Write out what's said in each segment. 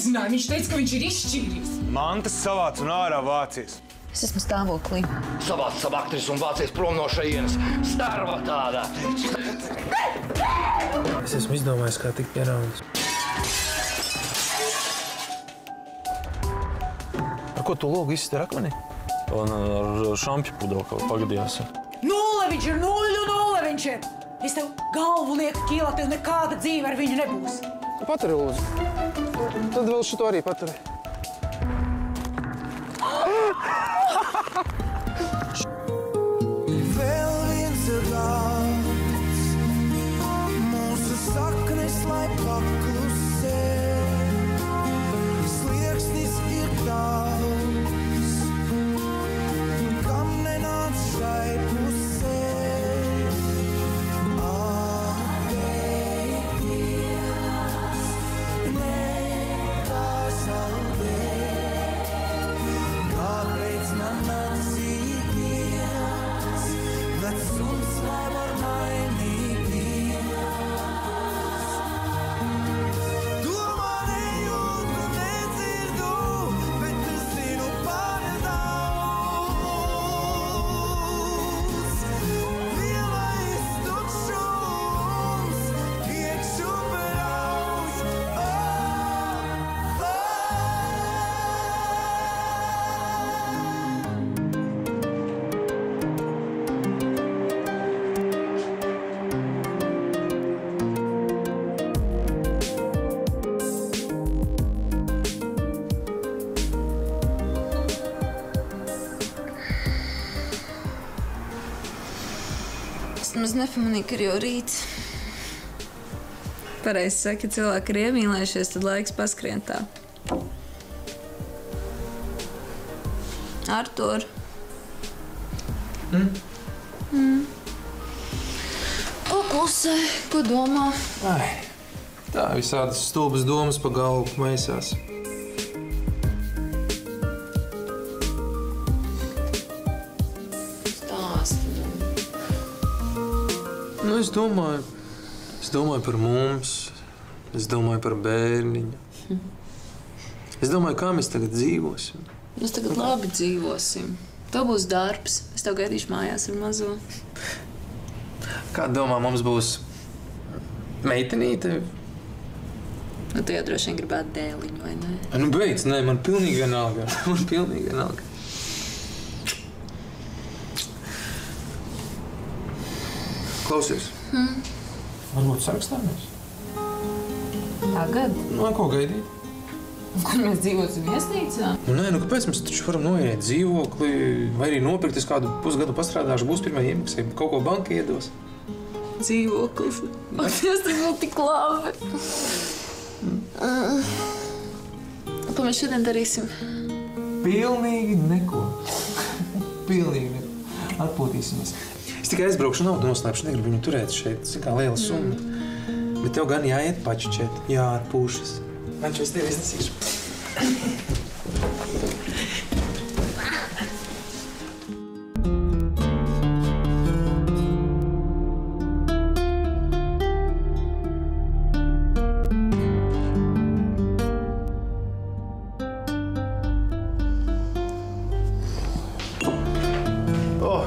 nezināju. Viņš teica, ka viņš ir izšķīries. Mantas savāc un ārā vācies. Es esmu stāvoklī. Savāc savu aktrisu un vācies prom no šejienes. Starva tādā! Es esmu izdomājis, kā tikt pie naudas. Ar ko tu logu izsit ar akmeni? Un ar šampju pudru kaut pagadījās. Nulle viņš ir, nulle viņš ir. Es tev galvu lieku ķīlā, tev nekāda dzīve ar viņu nebūs. Paturi, lūdzu. Tad vēl šito arī paturi. Vēl viens ir daudz, mūsu saknes, lai paklusē. Slieksnis ir daudz, kam nenāc šai pusē. Es nepamanīju, ka ir jau rīts. Pareizi saka, ja cilvēki ir iemīlējušies, tad laiks paskrien tā. Artur. Ko klusē? Ko domā? Ai, tā visādas stulbas domas pa galvu maisās. Nu, es domāju par mums, es domāju par bērniņu. Es domāju, kā mēs tagad dzīvosim. Mēs tagad labi dzīvosim. Tev būs darbs, es tev gaidīšu mājās ar mazo. Kā domā, mums būs meitenīte? Nu, tu jau droši vien gribētu dēliņu, vai ne? Nu, beidz, nē, man pilnīgi vienalga. Man pilnīgi vienalga. Klausies. Varbūt sarakstāmies? Tagad? Nu, ko gaidīt? Kur mēs dzīvosim viesnīcā? Nu, nē, nu kāpēc mēs taču varam noiet dzīvokli, vai arī nopirkt, es kādu pusgadu pastrādāšu, būs pirmā iemaksā, kaut ko banka iedos. Dzīvoklis. Ak, tas vēl tik labi. Ko mēs šodien darīsim? Pilnīgi neko. Pilnīgi neko. Atpūtīsimies. Es tikai aizbraukšu naudu noslēpšu, negribu viņu turēt šeit, zin kā liela summa. Bet tev gan jāiet pačučēt, jāatpūšas. Man šo es tevi iznesīšu.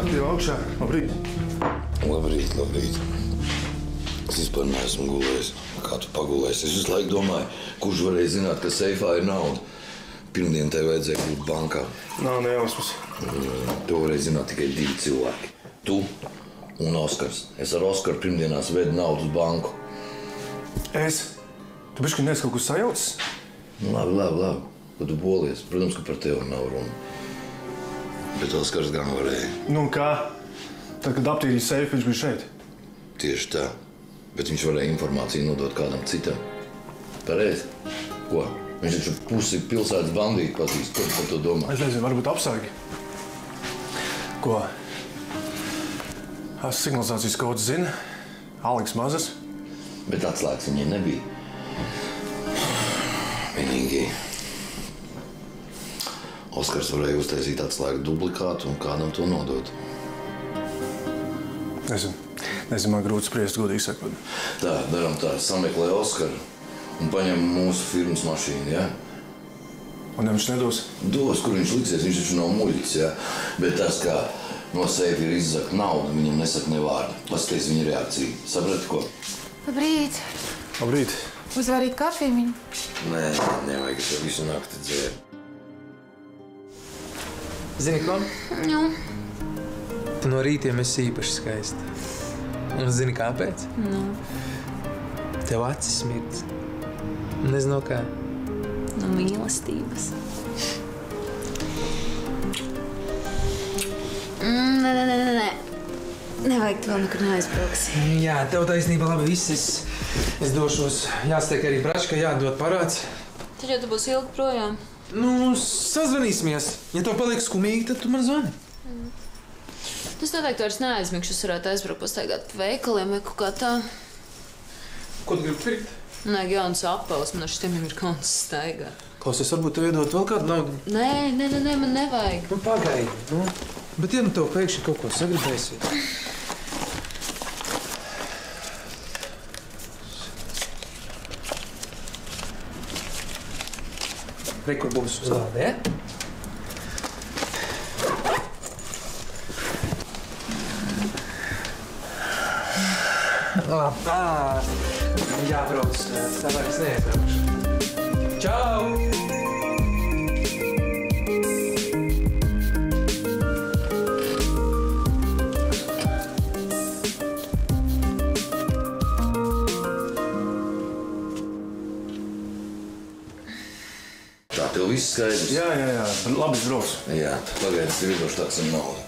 Dieva augšā. Labrīt. Labrīt, labrīt. Es vispār neesmu gulējis. Kā tu pagulēsi? Es visu laiku domāju, kurš varēja zināt, ka seifā ir nauda. Pirmdien tev vajadzēja būt bankā. Nav nejausmas. To varēja zināt tikai 2 cilvēki. Tu un Oskars. Es ar Oskaru pirmdienās vedu naudu uz banku. Es? Tu bišķi neesi kaut kur sajaucis? Nu, labi. Kad tu bolies, protams, ka par tevi nav runa. Bet Oskars gan varēja. Nu kā? Tad, kad aptīrīja seifu, viņš bija šeit. Tieši tā. Bet viņš varēja informāciju nodot kādam citam. Pareizi? Ko? Viņš taču pusi pilsētas bandīti pazīst. Ko tu par to domā? Es nezinu, varbūt apsargi. Ko? Signalizācijas kods zina. Aleks Mazas. Bet atslēgas viņai nebija. Vienīgi Oskars varēja uztaisīt atslēgu duplikātu un kādam to nodot. Nezinu, man grūti spriest, godīgi sakot. Tā, daram tā. Sameklē Oskaru un paņem mūsu firmas mašīnu, ja? Un viņš nedos? Dos, kur viņš liksies, viņš taču nav muļķis, ja? Bet tas, kā no seifa ir izzakt naudu, viņam nesaka ne vārdu. Paskaties viņa reakciju. Saprati, ko? Labrīt. Labrīt. Uzvarīt kafiju. Nē, nevajag, es jau visu nakti dzēru. Zini, ko? Nu, Tu no rītiem esi īpaši skaista. Un zini, kāpēc? nu, Tev acis smirds. Nezinu, kā. no mīlestības. Nē. Nevajag tu vēl nekur neaizbrauksi. Jā, tev taisnība labi viss. Es došos. Jāsteik arī bračka, jādod parāds. Taču tu būsi ilgi projām. Nu, sazvanīsimies. Ja tev paliek skumīgi, tad tu man zvani. Es noteikti vairs neaizmigšu. Es varētu aizbraukt pastaigāt pa veikaliem vai kaut kā tā. Ko tu gribi pirkt? Nē, jauns apels. Man ar šitiem jau ir kauns staigāt. Klausies, varbūt tev iedot vēl kādu naudu? Nē, man nevajag. Nu, pagaidi. Nu. Bet ja nu tev pēkšņi kaut ko sagribēsies? Re, kur būs uz galda, ja? Jābrauc. Tā vairs neiebraukšu. Čau! Tā, tev viss skaidrs? Jā. Labi, es braucu. Jā, pagaidi, es tev iedošu tāksim naudu.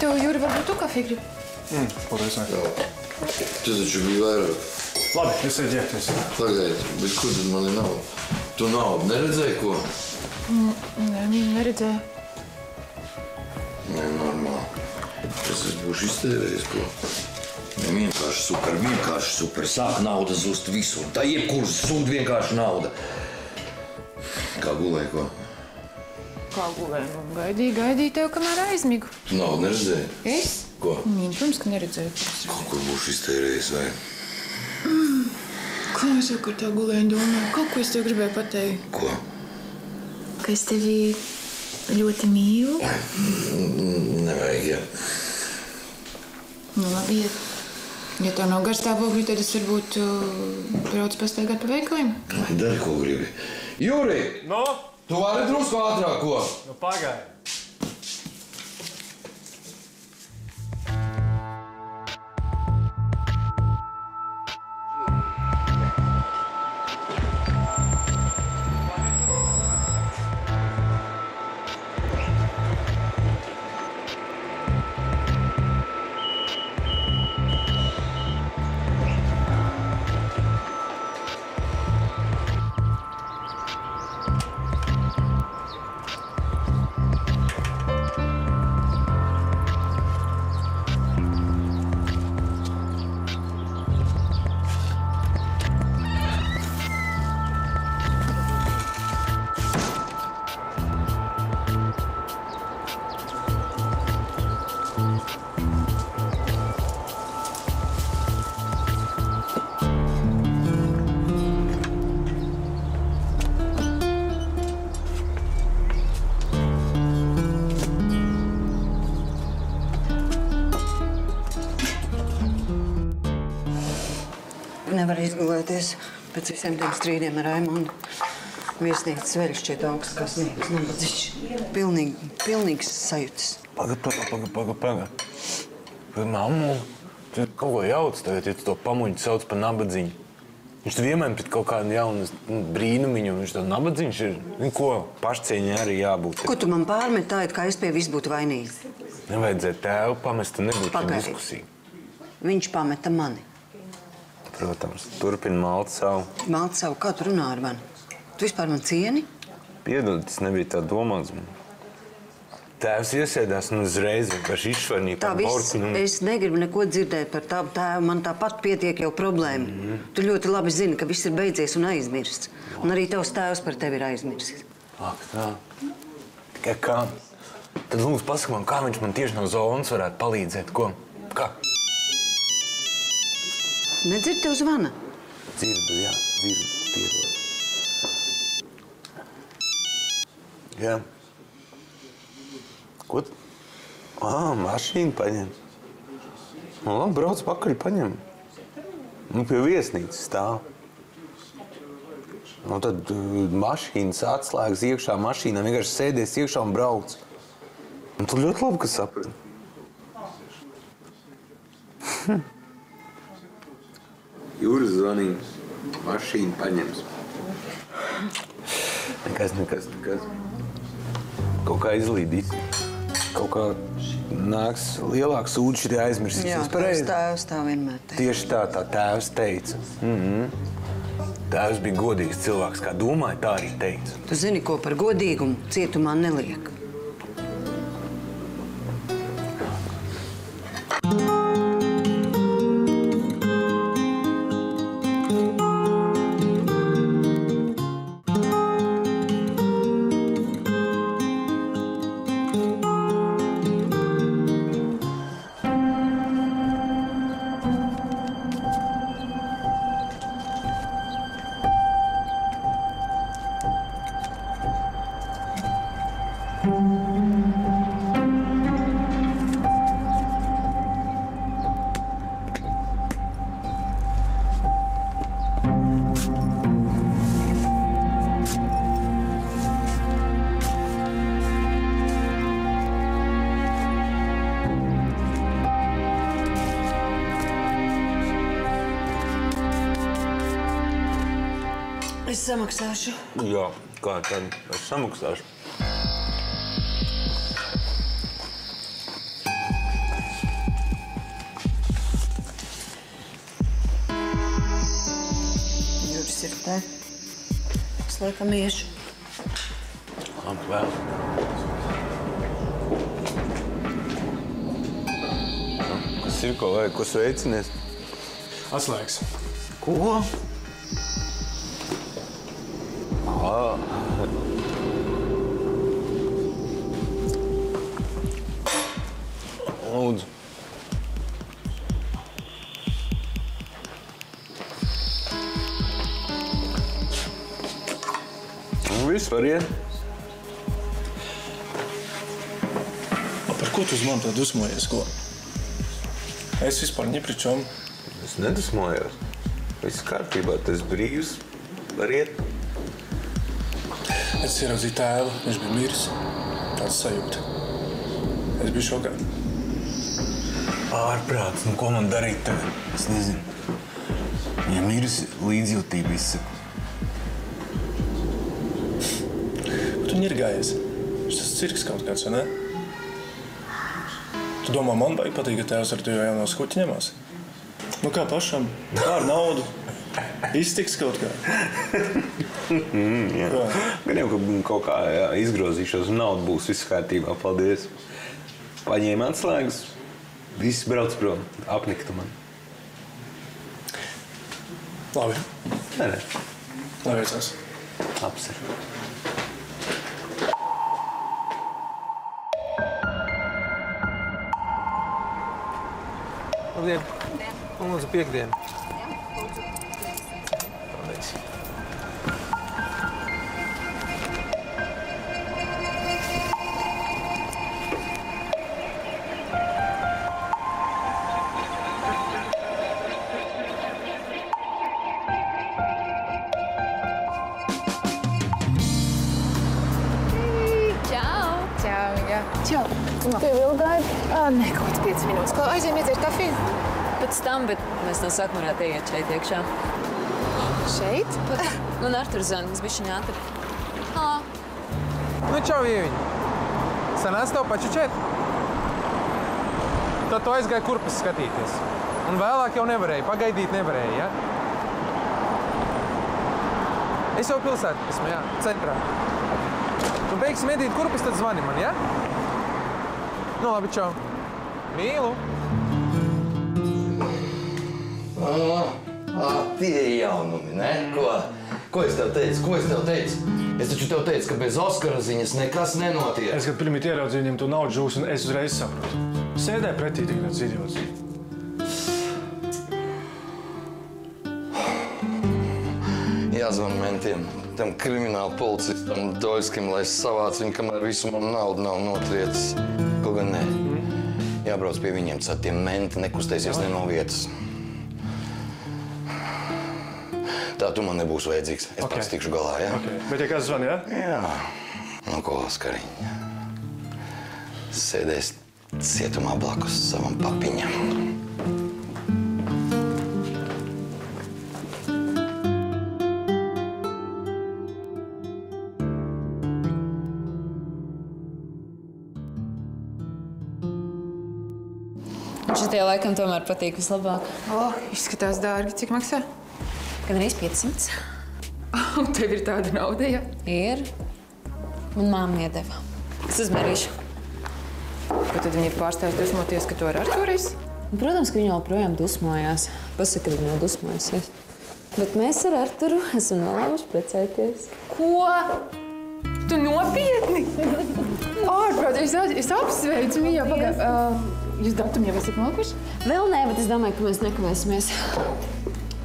Tev, Juri, varbūt tu kafiju gribi? Paldies, nē. Tu taču biji vairāk. Labi, es eju ģērbties. Pagaidi, bet kur tad man ir nauda? Tu naudu neredzēji, ko? Nē, neredzēju. Nē, normāli. Es būšu iztērējis, ko? Vienkārši super. Sāk nauda zust visur. Tā jebkuras zūd vienkārši nauda. Kā gulēji, ko? Kā gulēju? Gaidīju tev, kamēr aizmigu. Tu naudu neredzēji? Es? Ko? Protams, ka neredzēju. Kaut kur būšu iztērējis, vai? Kā es jau ar tā gulēju domāju? Kaut ko es tev gribēju pateikt. Ko? Ka es tevi ļoti mīlu. Nevajag, jā. Nu, labi, ja tev nav garstāvokļi, tad es varbūt braucu pastaigāt pa veikaliem. Dari, ko gribi. Juri! No? Tu vari drusku ātrāk, ko? Nu, pagaidi. Nevar izgulēties pēc visiem tiem strīdiem ar Raimondu. Viesnīcas vēl šķiet augsts kā sniegs. Nabadzīgs. Pilnīgs sajūtas. Paga. Mammu, tu kaut ko jauc tagad, ja tu to pamuļu sauc par nabadzīņu. Viņš tu vienmēr pret kaut kādu jaunu brīnumiņu, viņš to nabadzīņš ir. Ko, pašcieņai arī jābūt. Ko tu man pārmet tā, it kā es pie viss būtu vainīgs? Nevajadzēja tēvu pamest, tad nebūtu Pagaidi. diskusija. Viņš pameta mani. Protams, turpina malt savu. Malt savu, kā tu runā ar mani? Tu vispār man cieni? Piedod, tas nebija tā domāts. Tēvs iesēdās un uzreiz vienkārši izšvarnīja Tā par viss, borku. es negribu neko dzirdēt par tavu tēvu. Man tāpat pietiek jau problēma. Tu ļoti labi zini, ka viss ir beidzies un aizmirsts. Un arī tavs tēvs par tevi ir aizmirsts. Ak, tā. Tikai kā? Tad lūdzu pasaka man, kā viņš man tieši no zonas varētu palīdzēt. Ko? Kā? Nedzird tev zvana? Dzirdu, jā, dzirdu, piedod. Jā. Ko tu? Mašīnu paņem. Nu, labi, brauc pakaļ, paņem. Nu, pie viesnīcas stāv. Nu, tad mašīnas atslēgas iekšā mašīnā, vienkārši sēdies iekšā un brauc. Un tu ļoti labi, ka saprati. Jūras zvanījums. Mašīnu paņems. Nekas. Kaut kā izlīdīs. Kaut kā nāks lielāks sūds šitie aizmirsīs. Jā, tēvs tā vienmēr teica. Tieši tā tēvs teica. Tēvs bija godīgs cilvēks, kā domāja, tā arī teica. Tu zini, ko par godīgumu cietumā neliek? Es samaksāšu. Jā, kā tad? Es samaksāšu. Juris ir te. Es laikam iešu. Labi, vēl. Kas ir, ko vajag? Ko sveicinies? Atslēgas. Ko? Lūdzu. Viss var iet. Par ko tu uz mani tā dusmojies, ko? Es vispār ni pri čom. Es nedusmojos. Viss kārtībā, tas brīvs. Var iet. Es ieraudzīju tēvu, viņš bija miris. Tāds sajūta. Es biju šokā. Ārprāts, nu ko man darīt tagad? Es nezinu. Ja miris līdzjūtība izsaka. Tu ņirgājies. Tas cirks kaut kāds, vai ne? Tu domā, man baigi patīk, ka tēvs ar tevi jauno skuķi ņemās? Nu kā pašam? Ar naudu. Iztiks kaut kā. Jā. Gan jau, ka kaut kā izgrozīšos un nauda būs viss kārtībā. Paldies. Paņēma atslēgas. Viss brauc prom. Apniktu man. Labi. Nē. Lai veicās. Apsver. Labdien. Un lūdzu piekdienu. Paldies. Čau. Tev vēl gaida? Nē, kaut kāds 5 minūtes. Ko aizējām iedzert kafiju? Pēc tam, bet mēs no sākuma varētu iet šeit iekšā. Šeit? Man Artur zvan, es bišķiņ ātri. Nu, čau, Ieviņ. Sanāc tev pačučēt? Tad tu aizgāji kurpes skatīties. Un vēlāk jau nevarēji, pagaidīt nevarēji, ja? Es jau pilsētā esmu, jā, centrā. Tu beigsi medīt kurpes, tad zvani man, ja? Nu, labi, čau. Mīlu. Tie ir jaunumi, ne? Ko es tev teicu? Es taču tev teicu, ka bez Oskara ziņas nekas nenotiek. Es, kad pirmīt ieraudzīju viņam to naudu žūs, un es uzreiz saprotu. Sēdēju pretī tik tāds idiots. jāzvan mentiem, tam krimināla policistam Doļskim, lai savāc viņu, kamēr visu man naudu nav notriecis. Kaut gan nē. Jābrauc pie viņiem, tad tie menti nekustēsies ne no vietas. Tā tu man nebūs vajadzīgs. Es pats tikšu galā, jā? Bet ja kāds zvan, jā? Jā. Nu ko, Oskariņ? Sēdēs cietumā blakus savam papiņam. Šitie laikam tomēr patīk vislabāk. Izskatās dārgi. Cik maksā? Gan arī 500. Tev ir tāda nauda, jā? Ir. Man māma iedeva. Es uzmērīšu. Ko tad viņa ir pārstājusi dusmoties, ka tu ar Arturu esi? Protams, ka viņa joprojām dusmojās. Pasaka, ka viņa jau dusmojusies. Bet mēs ar Arturu esam nolēmuši precēties. Ko? Tu nopietni? Ārprāt, es apsveicu viņu jau pagāju. Jūs datumu jau esat nolikuši? Vēl nē, bet es domāju, ka mēs nekavēsimies.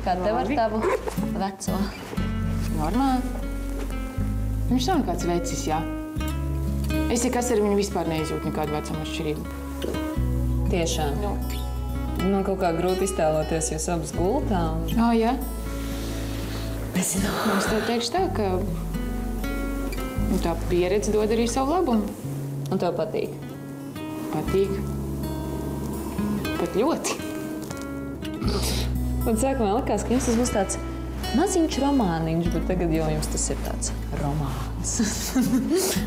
Kā tev ar tavu veco? Normāli. Viņš nav nekāds vecis, jā. Es nekas ar viņu vispār neizjūtu nekādu vecuma atšķirību. Tiešām? Man kaut kā grūti iztēloties, jūs abas gultā. Jā? Nezinu. Es tev teikšu tā, ka tā pieredze dod arī savu labumu. Un tev patīk? Patīk. Pat ļoti. Un sākumā likās, ka jums tas būs tāds maziņš romāniņš, bet tagad jau jums tas ir tāds romāns.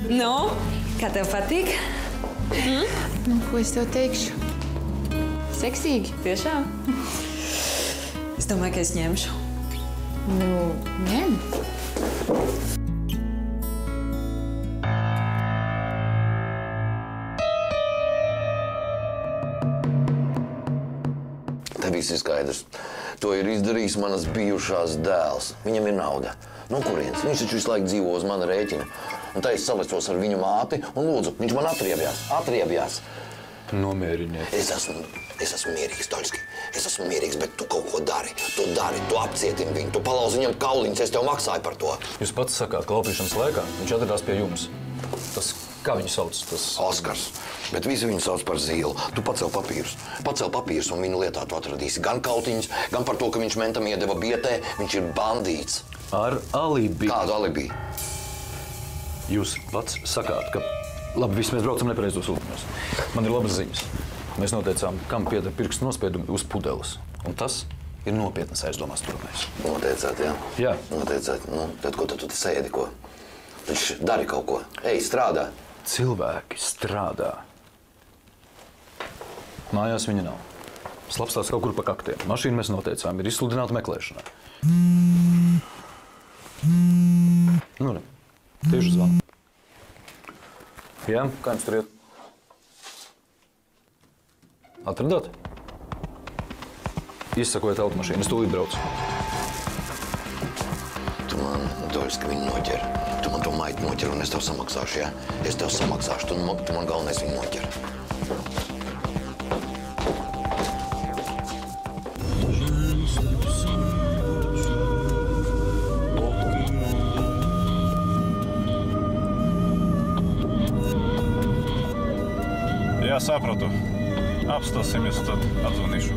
Nu, kā tev patīk? Nu, ko es tev teikšu? Seksīgi. Tiešām? Es domāju, ka es ņemšu. Nu, ņem. Te viss ir skaidrs. To ir izdarījis manas bijušās dēls. Viņam ir nauda. No kurienes? Viņš taču visu laiku dzīvo uz mana rēķina. Un tā es salecos ar viņu māti un lūdzu, viņš man atriebjās. Nomieriniet. Es esmu mierīgs, Doļski. Es esmu mierīgs, bet tu kaut ko dari. Tu apcietini viņu, tu palauzi viņam kauliņus, es tev maksāju par to. Jūs pats sakāt, ka laupīšanas laikā viņš atradās pie jums. Tas, kā viņu sauc? Oskars. Bet visi viņu sauc par Zīlu. Tu pacel papīrus un viņu lietā tu atradīsi gan kautiņus, gan par to, ka viņš mentam iedeva bietē. Viņš ir bandīts. Ar alibi. Kādu alibi? Jūs pats sakāt, ka labi, visi mēs braucam nepareizos ūdeņos. Man ir labas ziņas. Mēs noteicām, kam pieder pirkstu nospiedumi uz pudeles. Un tas ir nopietnas aizdomās turamais. Noteicāt, jā? Jā. Noteicāt. Nu, tad ko tu sēdi, ko? Viņš dari kaut ko. Ej, strādā. Cilvēki strādā. Mājās viņa nav. Slapstās kaut kur pa kaktiem. Mašīnu mēs noteicām, ir izsludināta meklēšanā. Nu, ne. Tieši zvanu. Jā, kā jums tur iet? Atradāt? Izsakojiet automašīnu, es tūlīt braucu. Tu man, Doļski, viņu noķer. Tu man to maitu noķer un es tev samaksāšu, jā? Es tev samaksāšu, tu man galvenais viņu noķer. Jā, sapratu. Apstāsimies, tad atzvanīšu.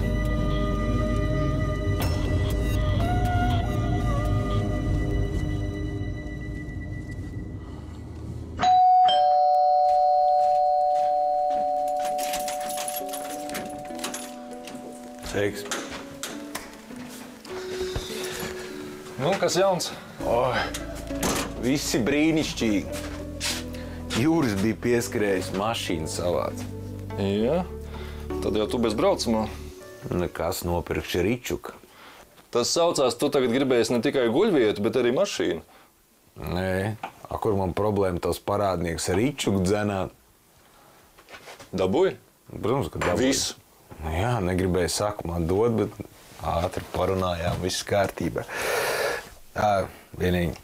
Sveiks. Nu, kas jauns? Visi brīnišķīgi. Jūras bija pieskrējis, mašīnu savāc. Jā, tad jau tu bez braucamā. Nekas nopirkši ričuka. Tas saucās, tu tagad gribējies ne tikai guļvietu, bet arī mašīnu. Nē, kur man problēma tos parādnieks ričuku dzenāt? Dabūji? Protams, ka dabūji. Visu? Jā, negribēju sākumā dot, bet ātri parunājām, viss kārtībā. Vienīgi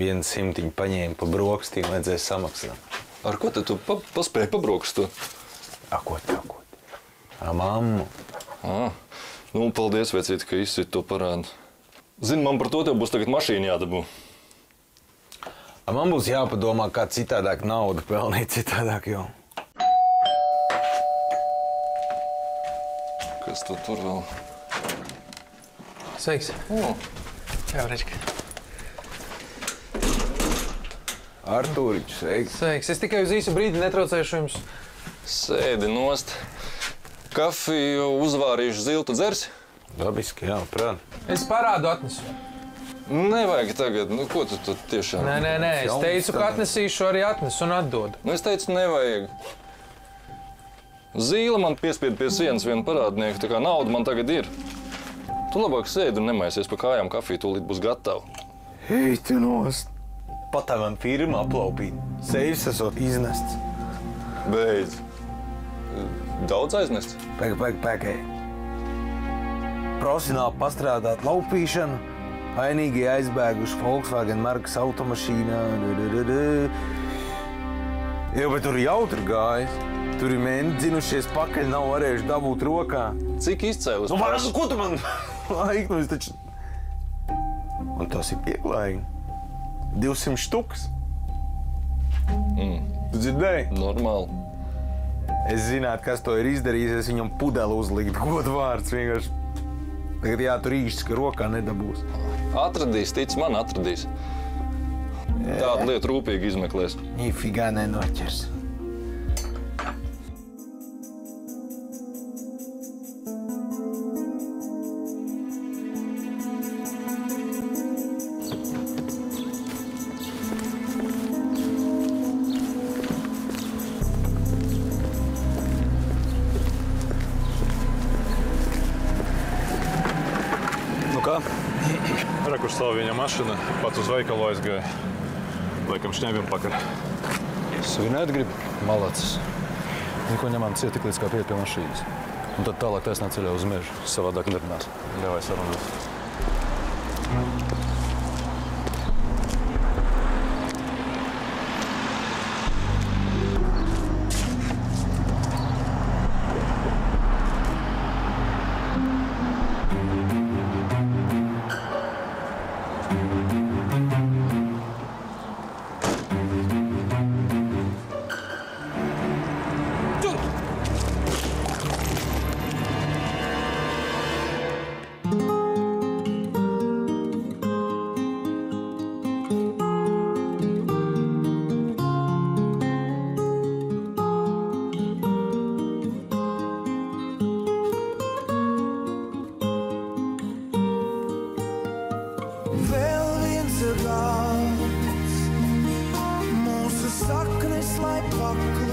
100 paņēma pa brokastīm, vajadzēja samaksāt. Ar ko te tu paspēji pabrokastot? Ko? Ar mammu. Nu, paldies, vecīt, ka izsit to parādu. Zini, man par to tev būs tagad mašīna jādabū. Man būs jāpadomā, kā citādāk naudu pelnīt, citādāk jau. Kas tu tur vēl? Sveiks. Čau, Rečka. Artūriņš, sveiks. Sveiks. Es tikai uz īsu brīdi netraucēšu jums. Sēdi nost. Kafiju uzvārīšu ziltu dzersi? Dabiski, jā, prāt. Es parādu atnesu. Nevajag tagad. Nu, ko tu tiešām? Nē. Es teicu, ka atnesīšu, arī atnesu un atdodu. Nu, es teicu, nevajag. Zīle man piespied pie sienas vienu parādnieku, tā kā nauda man tagad ir. Tu labāk sēdi un nemaisies pa kājām, kafija tūlīt būs gatava. Ej, tu nost. Pat tā man firma aplaupīt. Seivs esot iznests. Beidz. Daudz aiznests? Pēkai. Profesionāli pastrādāt laupīšanu, ainīgi aizbēguši Volkswagen markas automašīnā. Jā, bet tur jautri gājis. Tur ir meni dzinušies pakaļ, nav varējuši dabūt rokā. Cik izcēlis? Nu, ko tu man laik? Nu, es taču... Un tas ir pieklājīgi. 200 štukas. Tu dzirdēji? Normāli. Es zinātu, kas to ir izdarījis, es viņam pudeli uzlikt. Godu vārds vienkārši. Tagad jātur īšķis, ka rokā nedabūs. Atradīs, tic man, atradīs. Tādu lietu rūpīgi izmeklēs. Nifigā nenoķers. Kur stāv viņa mašina, pats uz veikalu aizgāja. Laikam šņēbjam pakar. Svinēt grib? Malacis. Neko ņemam ciet tik līdz kā pieiet pie mašīnas. Un tad tālāk taisnā ceļā uz mežu. Savādāk nerunās. Ļauj sarunāt. Mūsu saknes, lai pakli